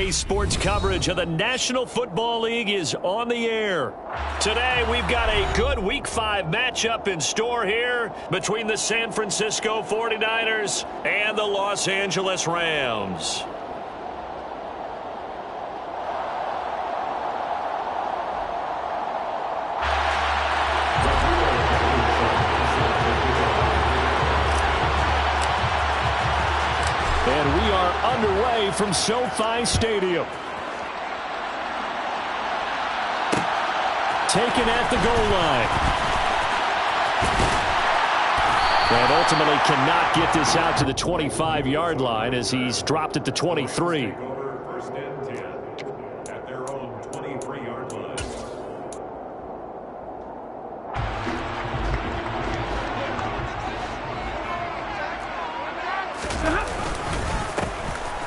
Today's sports coverage of the National Football League is on the air. Today, we've got a good Week 5 matchup in store here between the San Francisco 49ers and the Los Angeles Rams. And we are underway from SoFi Stadium. Taken at the goal line. And ultimately cannot get this out to the 25-yard line as he's dropped at the 23. First and 10 at their own 23-yard line.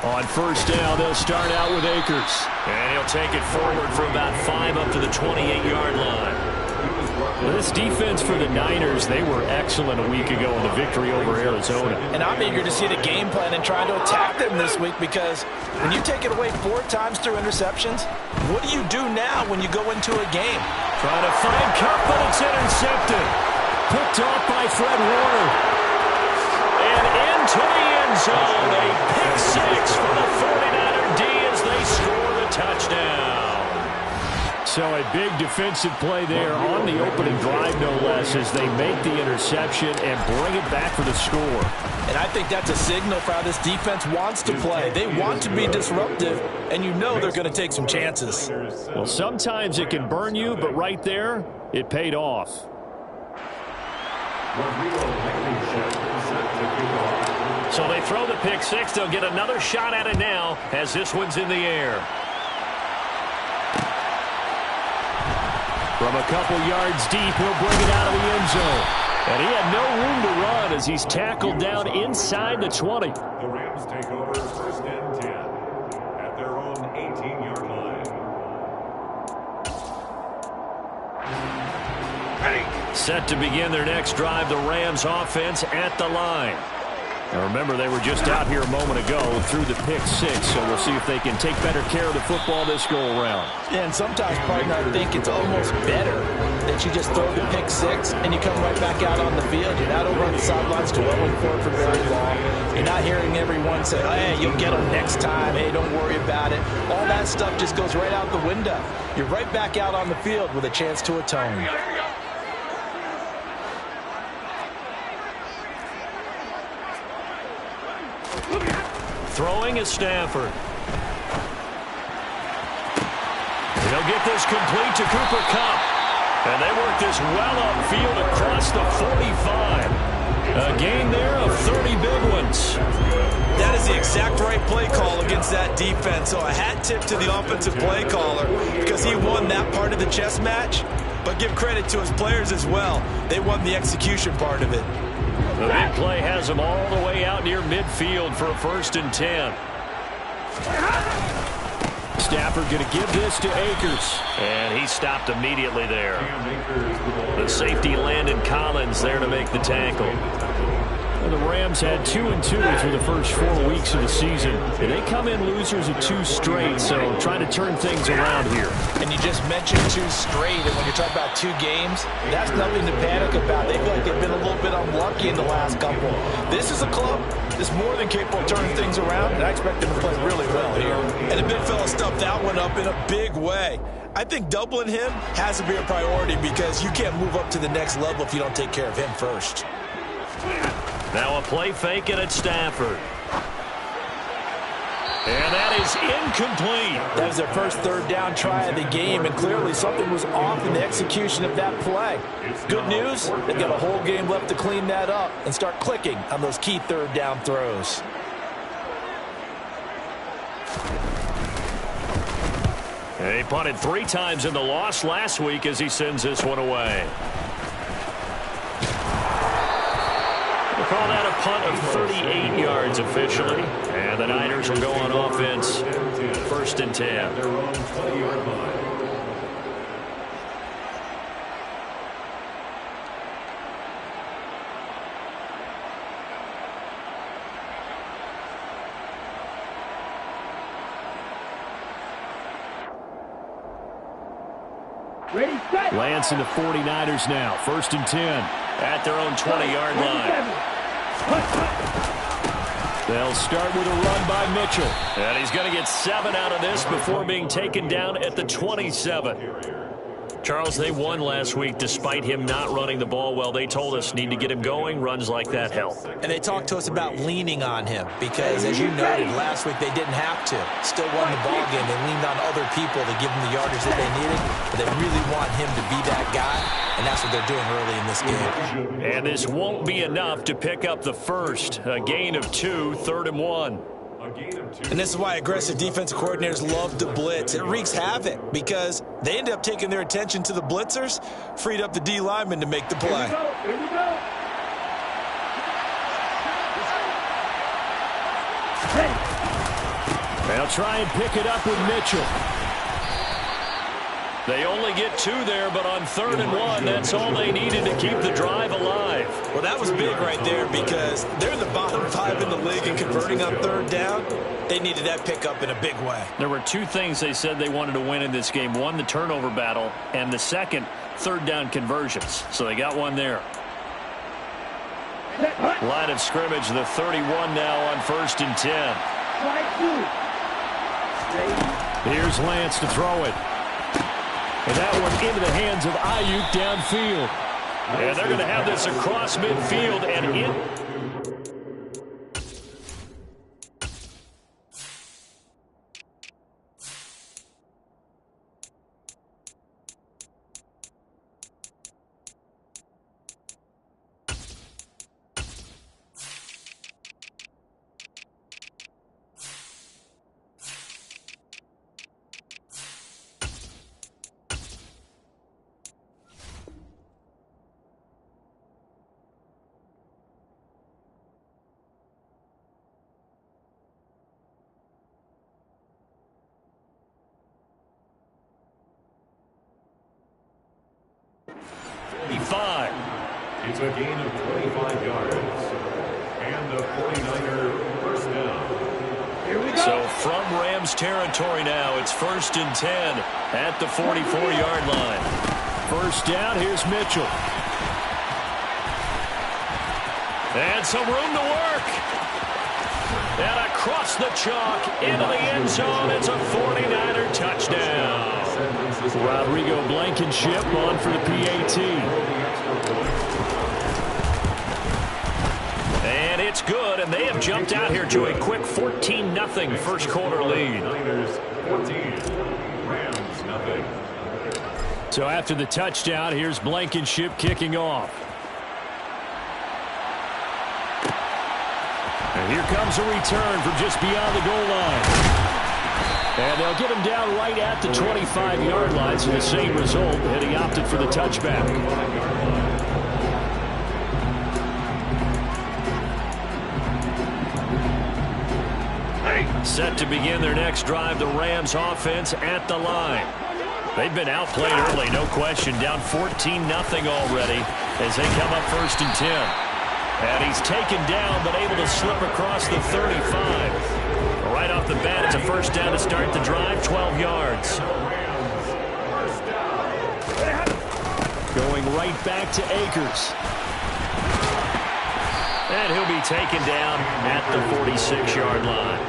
On first down, they'll start out with Akers. And he'll take it forward for about 5 up to the 28-yard line. This defense for the Niners, they were excellent a week ago in the victory over Arizona. And I'm eager to see the game plan and trying to attack them this week, because when you take it away 4 times through interceptions, what do you do now when you go into a game? Trying to find Kupp, but it's intercepted. Picked off by Fred Warner. And into the end zone, a pick 6 for the 49er D as they score the touchdown. So a big defensive play there on the opening drive, no less, as they make the interception and bring it back for the score. And I think that's a signal for how this defense wants to play. They want to be disruptive, and you know they're going to take some chances. Well, sometimes it can burn you, but right there, it paid off. So they throw the pick 6. They'll get another shot at it now as this one's in the air. From a couple yards deep, he'll bring it out of the end zone. And he had no room to run as he's tackled down inside the 20. The Rams take over first and 10 at their own 18-yard line. Set to begin their next drive, the Rams offense at the line. Now remember, they were just out here a moment ago through the pick 6, so we'll see if they can take better care of the football this go-around. And sometimes, partner, I think it's almost better that you just throw the pick 6 and you come right back out on the field. You're not over on the sidelines dwelling for it for very long. You're not hearing everyone say, hey, you'll get them next time. Hey, don't worry about it. All that stuff just goes right out the window. You're right back out on the field with a chance to atone. Throwing is Stafford. They'll get this complete to Cooper Kupp. And they work this well upfield across the 45. A gain there of 30 big ones. That is the exact right play call against that defense. So a hat tip to the offensive play caller, because he won that part of the chess match. But give credit to his players as well. They won the execution part of it. The big play has them all the way out near midfield for a first and 10. Stafford going to give this to Akers. And he stopped immediately there. The safety Landon Collins there to make the tackle. Well, the Rams had 2-2 through the first 4 weeks of the season. And they come in losers of 2 straight, so trying to turn things around here. And you just mentioned 2 straight, and when you're talking about 2 games, that's nothing to panic about. They feel like they've been a little bit unlucky in the last couple. This is a club that's more than capable of turning things around, and I expect them to play really well here. And the big fella stuffed that one up in a big way. I think doubling him has to be a priority, because you can't move up to the next level if you don't take care of him first. Now a play fake it at Stafford. And that is incomplete. That was their first third down try of the game, and clearly something was off in the execution of that play. Good news, they've got a whole game left to clean that up and start clicking on those key third down throws. He punted 3 times in the loss last week as he sends this one away. We'll call that a punt of 38 yards officially. And the Niners will go on offense. First and 10. Lance and the 49ers now. 1st and 10 at their own 20-yard line. They'll start with a run by Mitchell. And he's going to get 7 out of this before being taken down at the 27. Charles, they won last week despite him not running the ball well. They told us need to get him going. Runs like that help. And they talked to us about leaning on him because, as you noted, last week they didn't have to. Still won the ball game. They leaned on other people to give them the yardage that they needed. But they really want him to be that guy, and that's what they're doing early in this game. And this won't be enough to pick up the first. A gain of 2, 3rd and 1. And this is why aggressive defensive coordinators love to blitz. It wreaks havoc because they end up taking their attention to the blitzers, freed up the D lineman to make the play. Here we go. They'll try and pick it up with Mitchell. They only get 2 there, but on 3rd and 1, that's all they needed to keep the drive alive. Well, that was big right there because they're in the bottom 5 in the league and converting on 3rd down. They needed that pickup in a big way. There were 2 things they said they wanted to win in this game. One, the turnover battle, and the second, 3rd down conversions. So they got one there. Line of scrimmage, the 31 now on 1st and 10. Here's Lance to throw it. And that one into the hands of Ayuk downfield. And they're going to have this across midfield and in. It's a gain of 25 yards. And the 49er first down. Here we go. So from Rams territory now, it's 1st and 10 at the 44-yard line. 1st down, here's Mitchell. And some room to work. And across the chalk into the end zone. It's a 49er touchdown. Rodrigo Blankenship on for the PAT. And it's good, and they have jumped out here to a quick 14-0 first quarter lead. 14, Rams nothing. So after the touchdown, here's Blankenship kicking off. And here comes a return from just beyond the goal line. And they'll get him down right at the 25-yard line, so the same result, and he opted for the touchback. Set to begin their next drive, the Rams offense at the line. They've been outplayed early, no question, down 14-0 already as they come up 1st and 10. And he's taken down, but able to slip across the 35. Right off the bat, it's a 1st down to start the drive, 12 yards. Going right back to Akers. And he'll be taken down at the 46-yard line.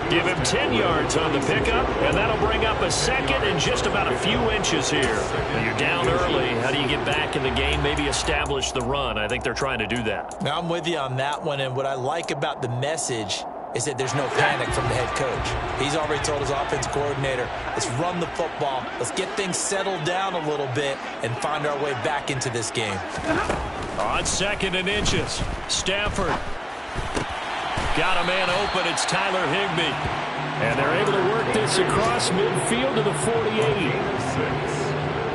Give him 10 yards on the pickup, and that'll bring up a 2nd and just about a few inches here. When you're down early, how do you get back in the game, maybe establish the run? I think they're trying to do that. Now, I'm with you on that one, and what I like about the message is that there's no panic from the head coach. He's already told his offensive coordinator, let's run the football, let's get things settled down a little bit and find our way back into this game. On 2nd and inches, Stafford. Got a man open, it's Tyler Higbee. And they're able to work this across midfield to the 48.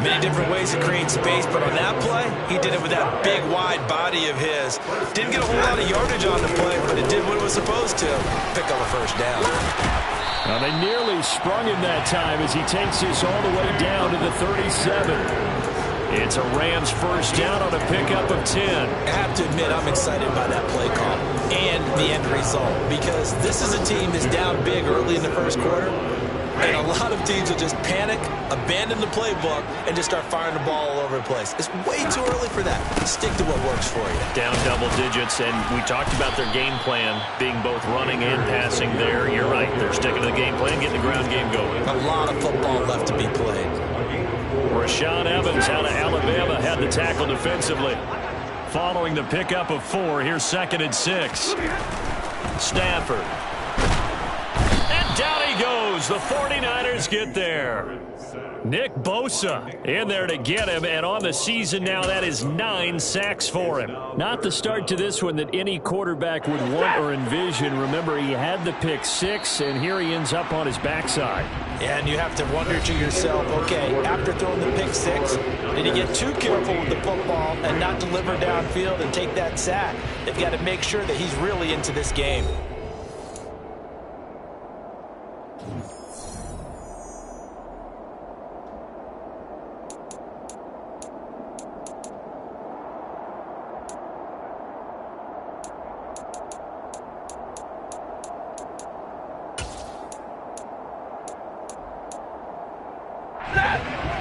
Many different ways to create space, but on that play, he did it with that big, wide body of his. Didn't get a whole lot of yardage on the play, but it did what it was supposed to. Pick up a 1st down. Now they nearly sprung him that time as he takes this all the way down to the 37. It's a Rams 1st down on a pickup of 10. I have to admit, I'm excited by that play call and the end result because this is a team that's down big early in the 1st quarter. And a lot of teams will just panic, abandon the playbook, and just start firing the ball all over the place. It's way too early for that. Stick to what works for you. Down double digits, and we talked about their game plan being both running and passing there. You're right. They're sticking to the game plan, getting the ground game going. A lot of football left to be played. Rashaan Evans out of Alabama had the tackle defensively. Following the pickup of 4, here's 2nd and 6. Stafford. And down he goes. The 49ers get there. Nick Bosa in there to get him, and on the season now, that is 9 sacks for him. Not the start to this one that any quarterback would want or envision. Remember, he had the pick 6, and here he ends up on his backside. And you have to wonder to yourself, okay, after throwing the pick 6, did he get too careful with the football and not deliver downfield and take that sack? They've got to make sure that he's really into this game.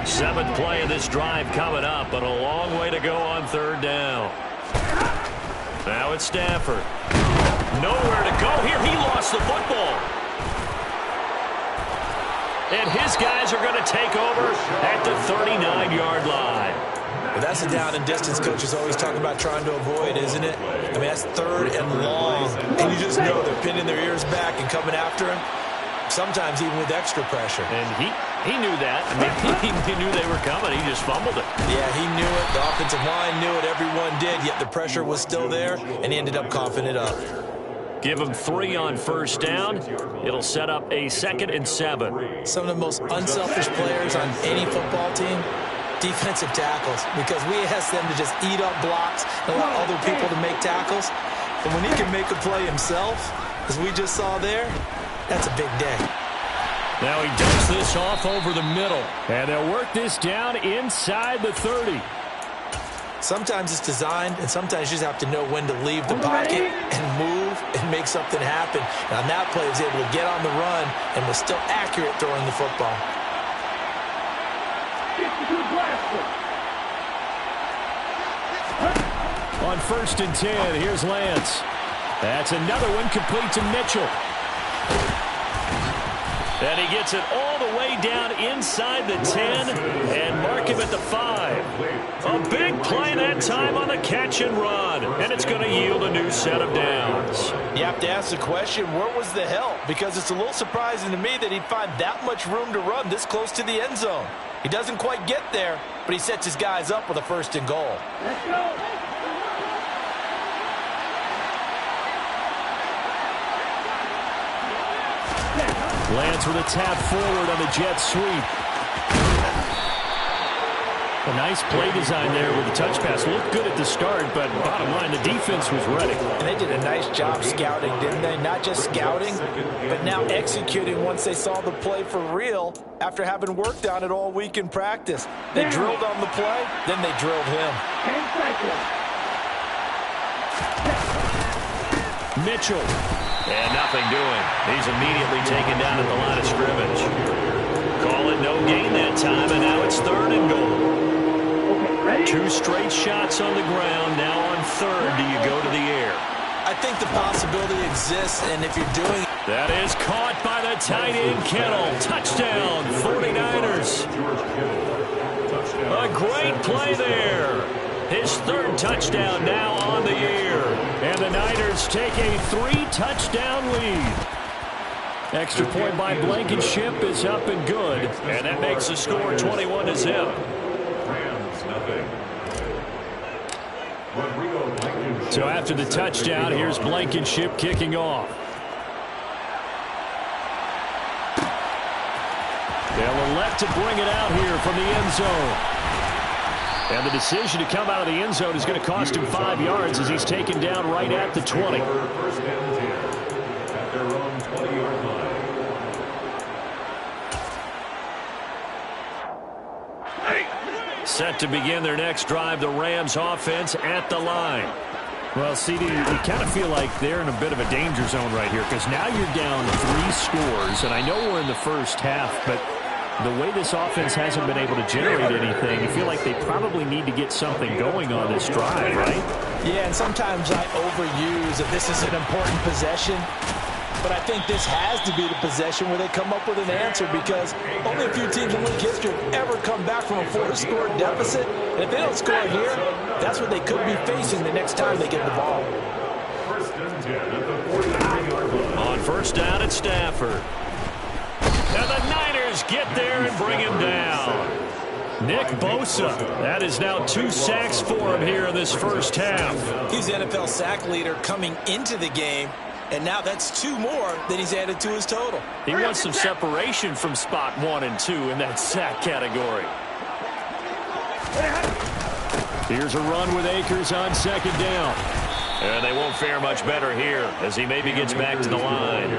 Seventh play of this drive coming up, but a long way to go on 3rd down. Now it's Stafford. Nowhere to go here. He lost the football. And his guys are going to take over at the 39-yard line. Well, that's a down and distance coaches always talk about trying to avoid, isn't it? I mean, that's 3rd and long. And you just know they're pinning their ears back and coming after him. Sometimes even with extra pressure. And he knew that. I mean, he knew they were coming. He just fumbled it. Yeah, he knew it. The offensive line knew it. Everyone did. Yet the pressure was still there, and he ended up coughing it up. Give him 3 on 1st down. It'll set up a 2nd and 7. Some of the most unselfish players on any football team, defensive tackles, because we ask them to just eat up blocks and allow other people to make tackles. But when he can make a play himself, as we just saw there, that's a big day. Now he dumps this off over the middle. And they'll work this down inside the 30. Sometimes it's designed, and sometimes you just have to know when to leave the pocket and move and make something happen. And on that play, he was able to get on the run and was still accurate throwing the football. On 1st and 10, here's Lance. That's another one complete to Mitchell. And he gets it all the way down inside the 10 and mark him at the 5. A big play that time on the catch and run. And it's going to yield a new set of downs. You have to ask the question, where was the help? Because it's a little surprising to me that he'd find that much room to run this close to the end zone. He doesn't quite get there, but he sets his guys up with a 1st and goal. Let's go. Lance with a tap forward on the jet sweep. A nice play design there with the touch pass. Looked good at the start, but bottom line, the defense was ready. And they did a nice job scouting, didn't they? Not just scouting, but now executing once they saw the play for real after having worked on it all week in practice. They drilled on the play, then they drilled him. Mitchell. And nothing doing. He's immediately taken down at the line of scrimmage. Call it no gain that time, and now it's 3rd and goal. 2 straight shots on the ground. Now on 3rd, do you go to the air? I think the possibility exists, and if you're doing it. That is caught by the tight end, Kittle. Touchdown, 49ers. A great play there. His 3rd touchdown now on the year. And the Niners take a 3-touchdown lead. Extra point by Blankenship is up and good. And that makes the score 21-0. So after the touchdown, here's Blankenship kicking off. They'll elect to bring it out here from the end zone. And the decision to come out of the end zone is going to cost him 5 yards as he's taken down right at the 20. 1st and 10 at their own 20-yard line. Set to begin their next drive, the Rams offense at the line. Well, CD, you kind of feel like they're in a bit of a danger zone right here because now you're down 3 scores, and I know we're in the first half, but the way this offense hasn't been able to generate anything, you feel like they probably need to get something going on this drive, right? Yeah, and sometimes I overuse that this is an important possession, but I think this has to be the possession where they come up with an answer because only a few teams in league history have ever come back from a 4-score deficit. And if they don't score here, that's what they could be facing the next time they get the ball. On first down, it's Stafford. And the Niners get there and bring him down. Nick Bosa, that is now 2 sacks for him here in this first half. He's the NFL sack leader coming into the game. And now that's 2 more than he's added to his total. He wants some separation from spot 1 and 2 in that sack category. Here's a run with Akers on second down. And they won't fare much better here as he maybe gets back to the line.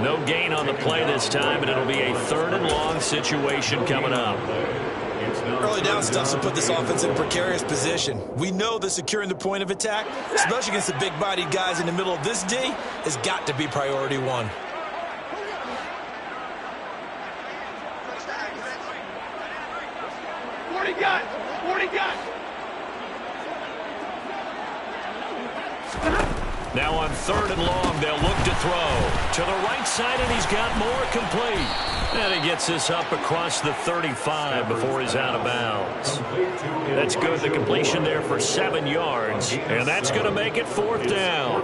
No gain on the play this time, and it'll be a 3rd and long situation coming up. Early down stuff to put this offense in a precarious position. We know that securing the point of attack, especially against the big-bodied guys in the middle of this D, has got to be priority 1. Now on 3rd and long, they'll look to throw. To the right side, and he's got more complete. And he gets this up across the 35 before he's out of bounds. That's good. The completion there for 7 yards. And that's going to make it 4th down.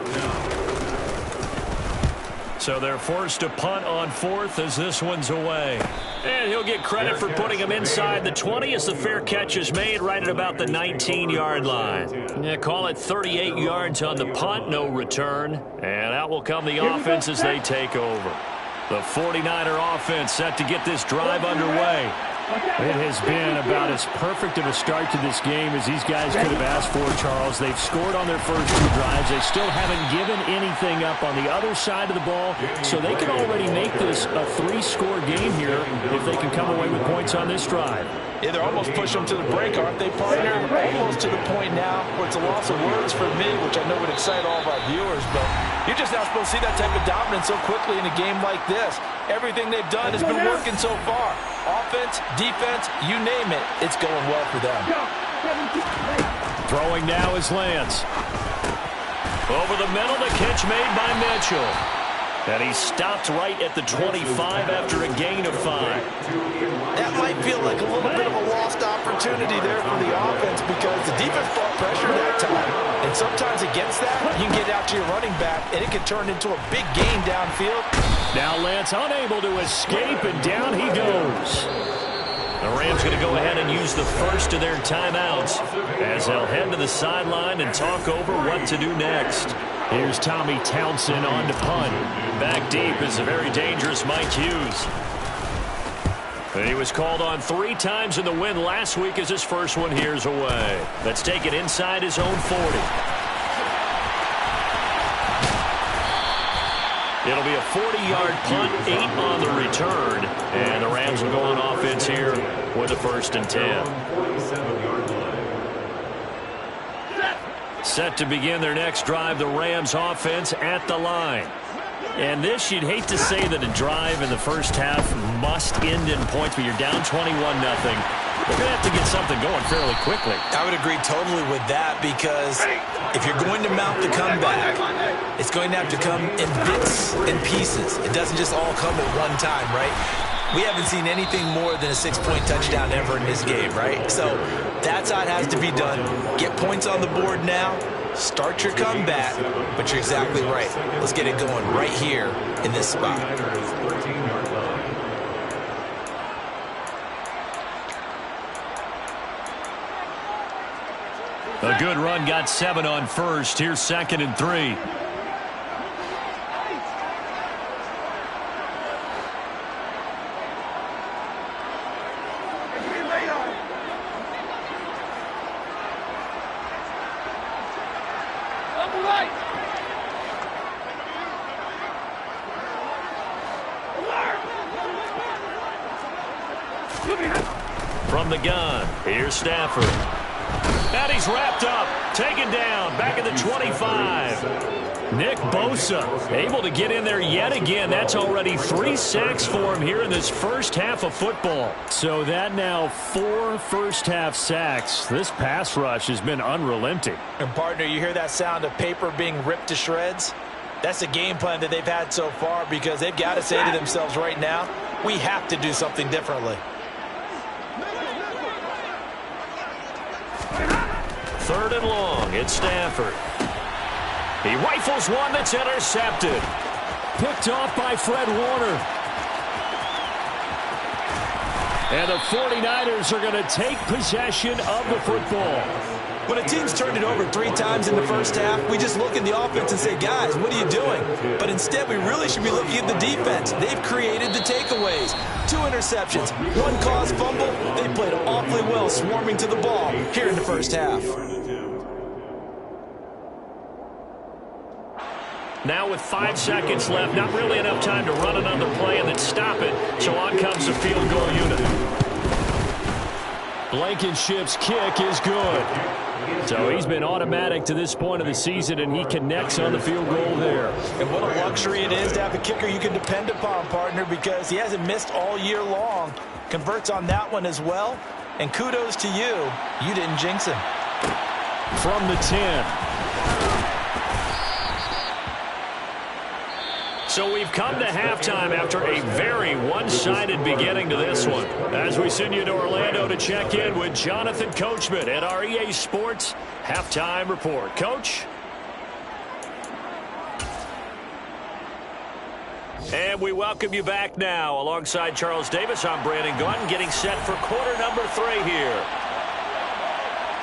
So they're forced to punt on 4th as this one's away. And he'll get credit for putting him inside the 20 as the fair catch is made right at about the 19-yard line. Yeah, call it 38 yards on the punt, no return. And out will come the offense as they take over. The 49er offense set to get this drive underway. It has been about as perfect of a start to this game as these guys could have asked for, Charles. They've scored on their first 2 drives. They still haven't given anything up on the other side of the ball, so they can already make this a 3-score game here if they can come away with points on this drive. Yeah, they're almost pushing them to the break, aren't they, partner? Almost to the point now where it's a loss of words for me, which I know would excite all of our viewers, but you're just not supposed to see that type of dominance so quickly in a game like this. Everything they've done has been working so far. Offense, defense, you name it, it's going well for them. Throwing now is Lance. Over the middle, the catch made by Mitchell. And he stopped right at the 25 after a gain of 5. That might feel like a little bit of a lost opportunity there for the offense because the defense brought pressure that time. And sometimes against that, you can get out to your running back, and it can turn into a big gain downfield. Now Lance unable to escape, and down he goes. The Rams going to go ahead and use the first of their timeouts as they'll head to the sideline and talk over what to do next. Here's Tommy Townsend on to punt. Back deep is a very dangerous Mike Hughes. He was called on 3 times in the win last week as his first one here's away. Let's take it inside his own 40. It'll be a 40-yard punt, 8 on the return. And the Rams will go on offense here with a 1st and 10. Set to begin their next drive, the Rams offense at the line. And this, you'd hate to say that a drive in the first half must end in points, but you're down 21-0. They're going to have to get something going fairly quickly. I would agree totally with that because if you're going to mount the comeback, it's going to have to come in bits and pieces. It doesn't just all come at one time, right? We haven't seen anything more than a 6-point touchdown ever in this game, right? So that's how it has to be done. Get points on the board now. Start your comeback, but you're exactly right. Let's get it going right here in this spot. A good run, got 7 on first. Here's 2nd and 3. From the gun, here's Stafford. And he's wrapped up, taken second down, back at the 25. Nick Bosa able to get in there yet again. That's already 3 sacks for him here in this first half of football. So that now 4 first-half sacks. This pass rush has been unrelenting. And, partner, you hear that sound of paper being ripped to shreds? That's the game plan that they've had so far, because they've got to say to themselves right now, we have to do something differently. Third and long. It's Stafford. He rifles one that's intercepted. Picked off by Fred Warner. And the 49ers are going to take possession of the football. When a team's turned it over 3 times in the first half, we just look at the offense and say, guys, what are you doing? But instead, we really should be looking at the defense. They've created the takeaways. 2 interceptions, 1 caused fumble. They played awfully well swarming to the ball here in the first half. Now with 5 seconds left, not really enough time to run another play and then stop it. So on comes the field goal unit. Blankenship's kick is good. So he's been automatic to this point of the season, and he connects on the field goal there. And what a luxury it is to have a kicker you can depend upon, partner, because he hasn't missed all year long. Converts on that one as well. And kudos to you. You didn't jinx him. From the 10. So we've come to halftime after a very one-sided beginning to this one. As we send you to Orlando to check in with Jonathan Coachman at our EA Sports Halftime Report. Coach? And we welcome you back now. Alongside Charles Davis, I'm Brandon Gaudin, getting set for quarter number 3 here.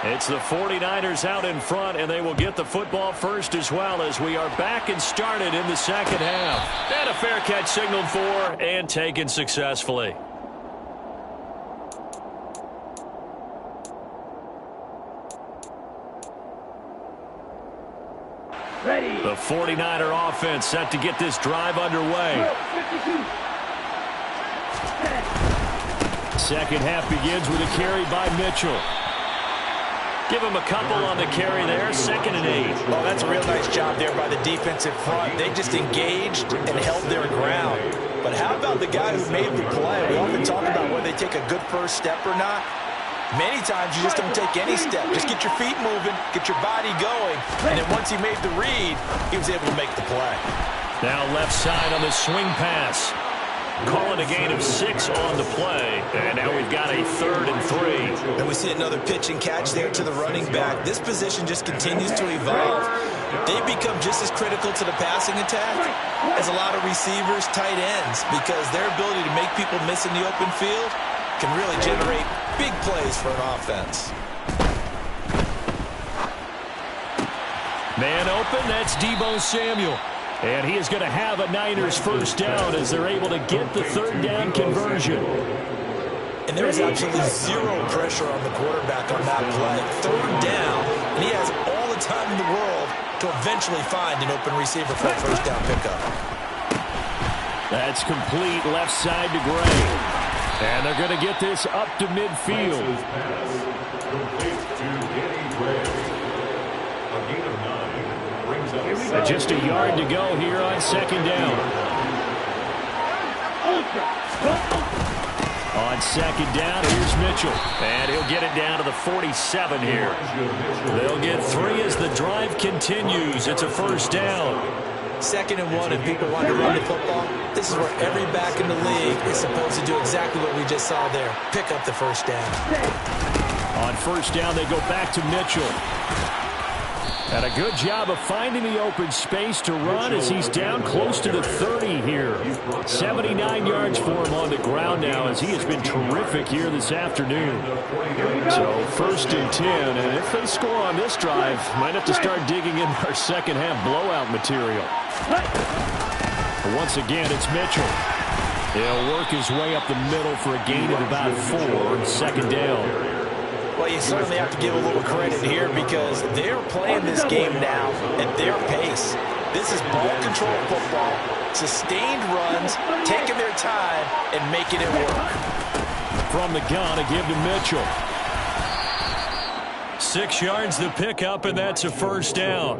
It's the 49ers out in front, and they will get the football first as well, as we are back and started in the second half. And a fair catch signaled for and taken successfully. Ready. The 49er offense set to get this drive underway. Second half begins with a carry by Mitchell. Give him a couple on the carry there. 2nd and 8. Oh, that's a real nice job there by the defensive front. They just engaged and held their ground. But how about the guy who made the play? We often talk about whether they take a good first step or not. Many times you just don't take any step. Just get your feet moving, get your body going, and then once he made the read, he was able to make the play. Now left side on the swing pass. Calling a gain of 6 on the play. And now we've got a 3rd and 3. And we see another pitch and catch there to the running back. This position just continues to evolve. They've become just as critical to the passing attack as a lot of receivers, tight ends, because their ability to make people miss in the open field can really generate big plays for an offense. Man open, that's Deebo Samuel. And he is going to have a Niners first down as they're able to get the 3rd down conversion. And there was absolutely 0 pressure on the quarterback on that play. 3rd down, and he has all the time in the world to eventually find an open receiver for a first down pickup. That's complete left side to Gray. And they're going to get this up to midfield. Just a yard to go here on 2nd down. On 2nd down, here's Mitchell. And he'll get it down to the 47 here. They'll get 3 as the drive continues. It's a first down. 2nd and 1, and people want to run the football. This is where every back in the league is supposed to do exactly what we just saw there. Pick up the first down. On first down, they go back to Mitchell. And a good job of finding the open space to run as he's down close to the 30 here. 79 yards for him on the ground now as he has been terrific here this afternoon. So 1st and 10, and if they score on this drive, might have to start digging in our second half blowout material. But once again, it's Mitchell. He'll work his way up the middle for a gain of about 4, 2nd down. Well, you certainly have to give a little credit here because they're playing this game now at their pace. This is ball control football, sustained runs, taking their time, and making it work. From the gun, a give to Mitchell. 6 yards to pick up, and that's a first down.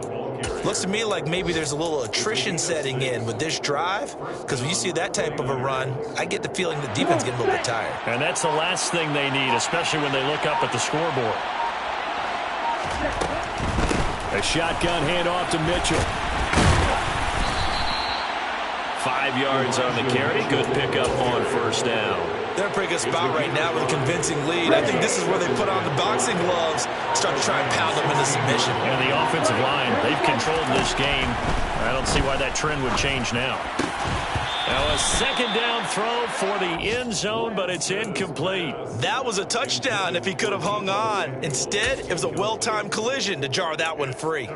Looks to me like maybe there's a little attrition setting in with this drive, because when you see that type of a run, I get the feeling the defense is getting a little bit tired. And that's the last thing they need, especially when they look up at the scoreboard. A shotgun handoff to Mitchell. 5 yards on the carry. Good pickup on first down. They're in a pretty good spot right now with a convincing lead. I think this is where they put on the boxing gloves, start to try and pound them into submission. And the offensive line, they've controlled this game. I don't see why that trend would change now. Now a second down throw for the end zone, but it's incomplete. That was a touchdown if he could have hung on. Instead, it was a well-timed collision to jar that one free. They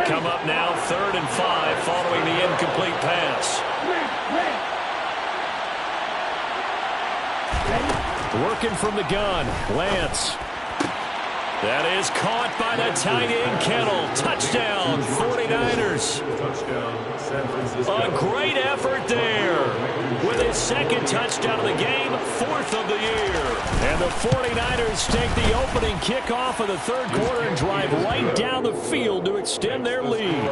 come up now 3rd and 5 following the incomplete pass. Working from the gun, Lance. That is caught by the tight end, Kittle. Touchdown, 49ers. A great effort there. With his second touchdown of the game, 4th of the year. And the 49ers take the opening kickoff of the third quarter and drive right down the field to extend their lead.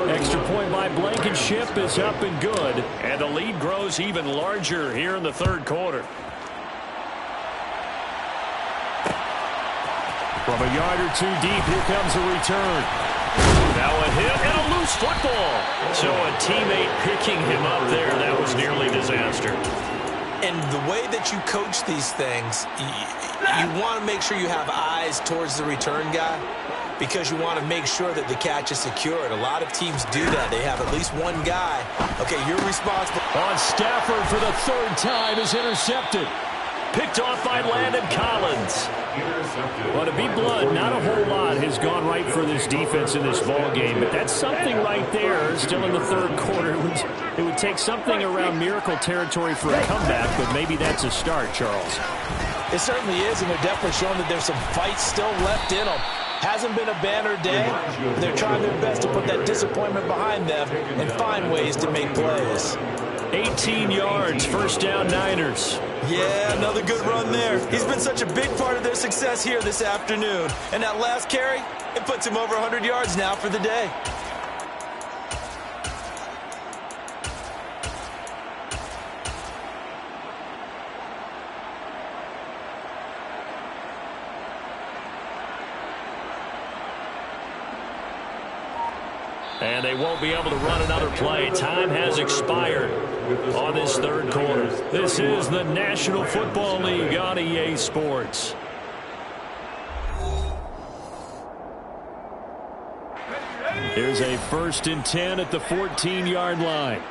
Extra point by Blankenship is up and good. And the lead grows even larger here in the third quarter. From a yard or two deep, here comes a return. Now a hit and a loose football. So a teammate picking him up there, that was nearly disaster. And the way that you coach these things, you want to make sure you have eyes towards the return guy because you want to make sure that the catch is secured. A lot of teams do that. They have at least one guy. Okay, you're responsible. On Stafford for the 3rd time is intercepted. Picked off by Landon Collins. Well, to be blunt, not a whole lot has gone right for this defense in this ball game, but that's something right there. Still in the third quarter, it would take something around miracle territory for a comeback, but maybe that's a start, Charles. It certainly is, and they're definitely showing that there's some fight still left in them. Hasn't been a banner day. They're trying their best to put that disappointment behind them and find ways to make plays. 18 yards, first down Niners. Yeah, another good run there. He's been such a big part of their success here this afternoon. And that last carry, it puts him over 100 yards now for the day. And they won't be able to run another play. Time has expired on this third quarter. This is the National Football League on EA Sports. Here's a 1st and 10 at the 14-yard line.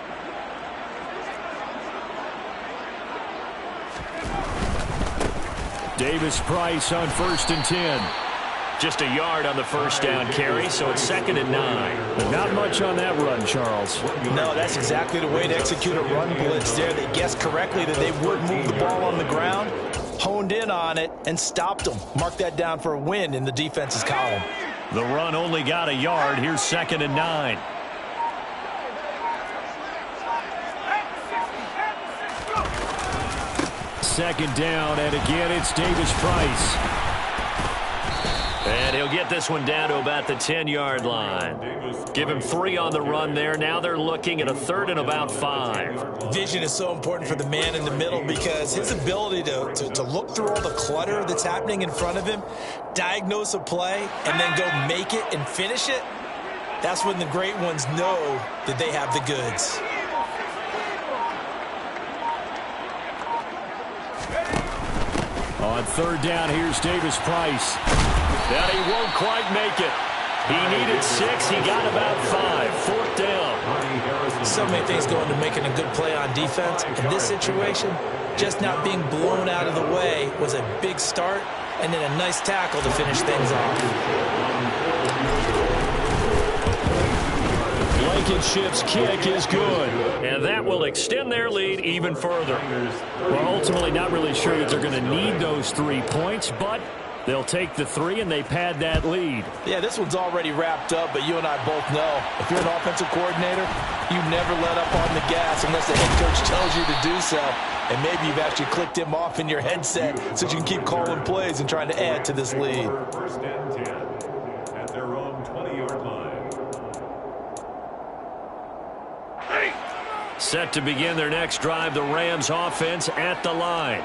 Davis Price on 1st and 10. Just a yard on the first down carry, so it's 2nd and 9. Not much on that run, Charles. No, that's exactly the way to execute a run blitz there. They guessed correctly that they would move the ball on the ground, honed in on it, and stopped them. Mark that down for a win in the defense's column. The run only got a yard. Here's 2nd and 9. Second down, and again it's Davis Price. And he'll get this one down to about the 10-yard line. Give him 3 on the run there. Now they're looking at a 3rd and about 5. Vision is so important for the man in the middle because his ability to look through all the clutter that's happening in front of him, diagnose a play, and then go make it and finish it, that's when the great ones know that they have the goods. On 3rd down, here's Davis Price. That he won't quite make it. He needed 6. He got about 5. 4th down. So many things go into making a good play on defense. In this situation, just not being blown out of the way was a big start, and then a nice tackle to finish things off. Blankenship's kick is good, and that will extend their lead even further. Well, ultimately not really sure that they're going to need those 3 points, but they'll take the 3 and they pad that lead. Yeah, this one's already wrapped up, but you and I both know if you're an offensive coordinator, you never let up on the gas unless the head coach tells you to do so. And maybe you've actually clicked him off in your headset so you can keep calling plays and trying to add to this lead. First and 10 at their own 20-yard line. Set to begin their next drive, the Rams offense at the line.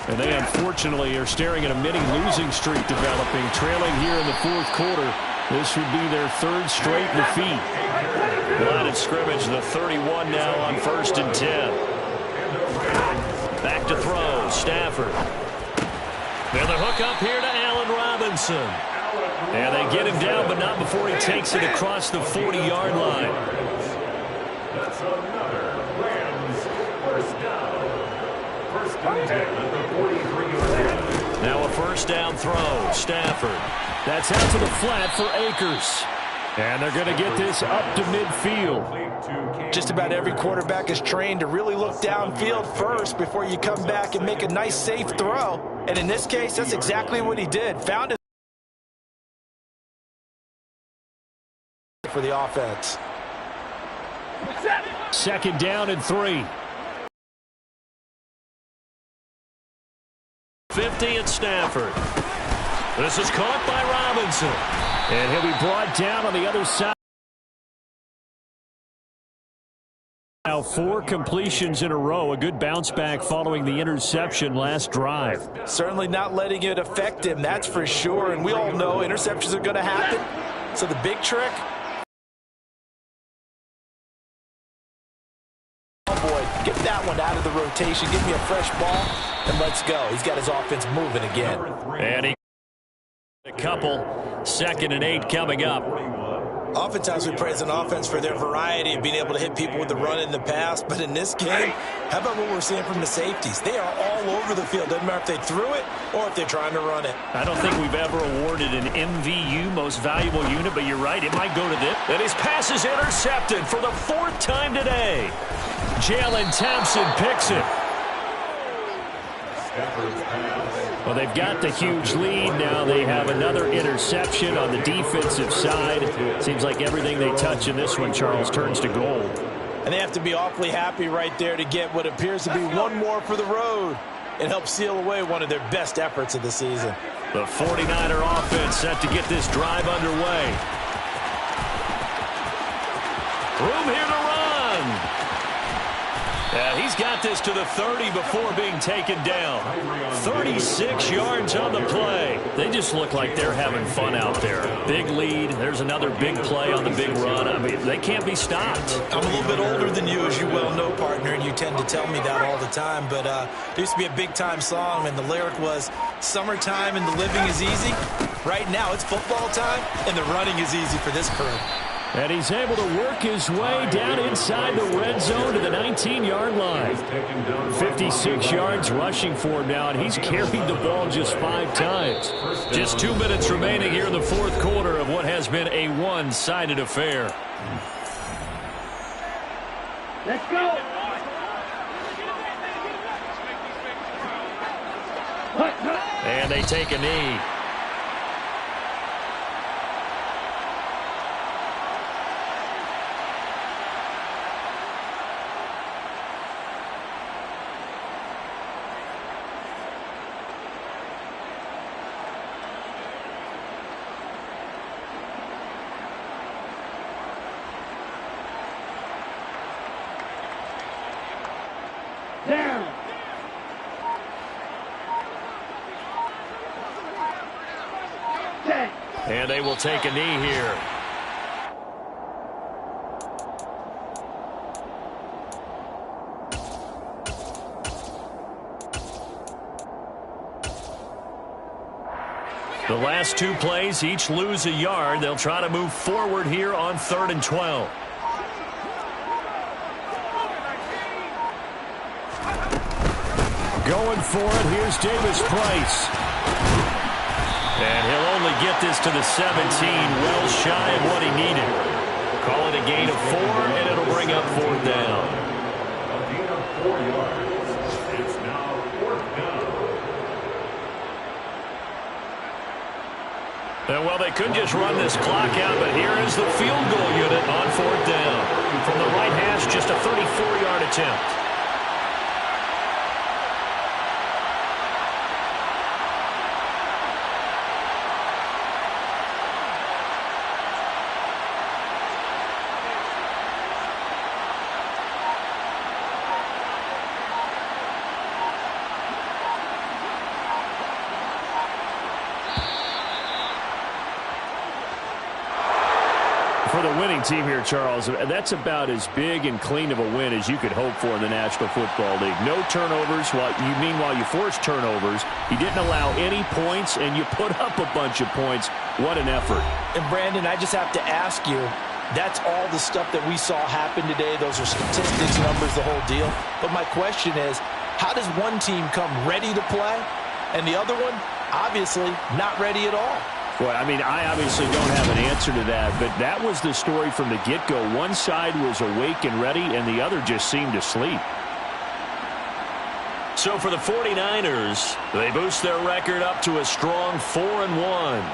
And they unfortunately are staring at a mini losing streak developing, trailing here in the fourth quarter. This would be their third straight defeat. Line of scrimmage, the 31 now on 1st and 10. Back to throw, Stafford. And the hook up here to Allen Robinson. And they get him down, but not before he takes it across the 40-yard line. That's another Rams first down. First and 10 at the 43-yard line. Now a first down throw, Stafford. That's out to the flat for Akers. And they're going to get this up to midfield. Just about every quarterback is trained to really look downfield first before you come back and make a nice, safe throw. And in this case, that's exactly what he did. Found it for the offense. Second down and 3. 50 at Stafford. This is caught by Robinson. And he'll be brought down on the other side. Now 4 completions in a row. A good bounce back following the interception last drive. Certainly not letting it affect him, that's for sure. And we all know interceptions are going to happen. So the big trick, oh boy, get that one out of the rotation. Give me a fresh ball, and let's go. He's got his offense moving again. And he a couple. 2nd and 8 coming up. Oftentimes we praise an offense for their variety of being able to hit people with the run in the pass, but in this game, how about what we're seeing from the safeties? They are all over the field. Doesn't matter if they threw it or if they're trying to run it. I don't think we've ever awarded an MVU, most valuable unit, but you're right, it might go to this. And his pass is intercepted for the 4th time today. Jalen Thompson picks it. Well, they've got the huge lead. Now they have another interception on the defensive side. Seems like everything they touch in this one, Charles, turns to gold. And they have to be awfully happy right there to get what appears to be one more for the road and help seal away one of their best efforts of the season. The 49er offense set to get this drive underway. Room here to run. He's got this to the 30 before being taken down. 36 yards on the play. They just look like they're having fun out there. Big lead. There's another big play on the big run. I mean, they can't be stopped. I'm a little bit older than you, as you well know, partner, and you tend to tell me that all the time. But there used to be a big-time song, and the lyric was, "Summertime and the living is easy." Right now, it's football time, and the running is easy for this crew. And he's able to work his way down inside the red zone to the 19-yard line. 56 yards rushing for him now, and he's carried the ball just 5 times. Just 2 minutes remaining here in the fourth quarter of what has been a one-sided affair. Let's go. And they take a knee. Down. And they will take a knee here. The last 2 plays, each lose a yard. They'll try to move forward here on 3rd and 12. Going for it, here's Davis Price. And he'll only get this to the 17, well shy of what he needed. Call it a gain of 4, and it'll bring up 4th down. A gain of 4 yards. It's now 4th down. Well, they could just run this clock out, but here is the field goal unit on 4th down. From the right hash, just a 34-yard attempt. For the winning team here, Charles, that's about as big and clean of a win as you could hope for in the National Football League. No turnovers. Meanwhile, you forced turnovers. You didn't allow any points, and you put up a bunch of points. What an effort. And, Brandon, I just have to ask you, that's all the stuff that we saw happen today. Those are statistics, numbers, the whole deal. But my question is, how does one team come ready to play, and the other one, obviously, not ready at all? Well, I mean, I obviously don't have an answer to that, but that was the story from the get-go. One side was awake and ready, and the other just seemed asleep. So for the 49ers, they boost their record up to a strong 4-1.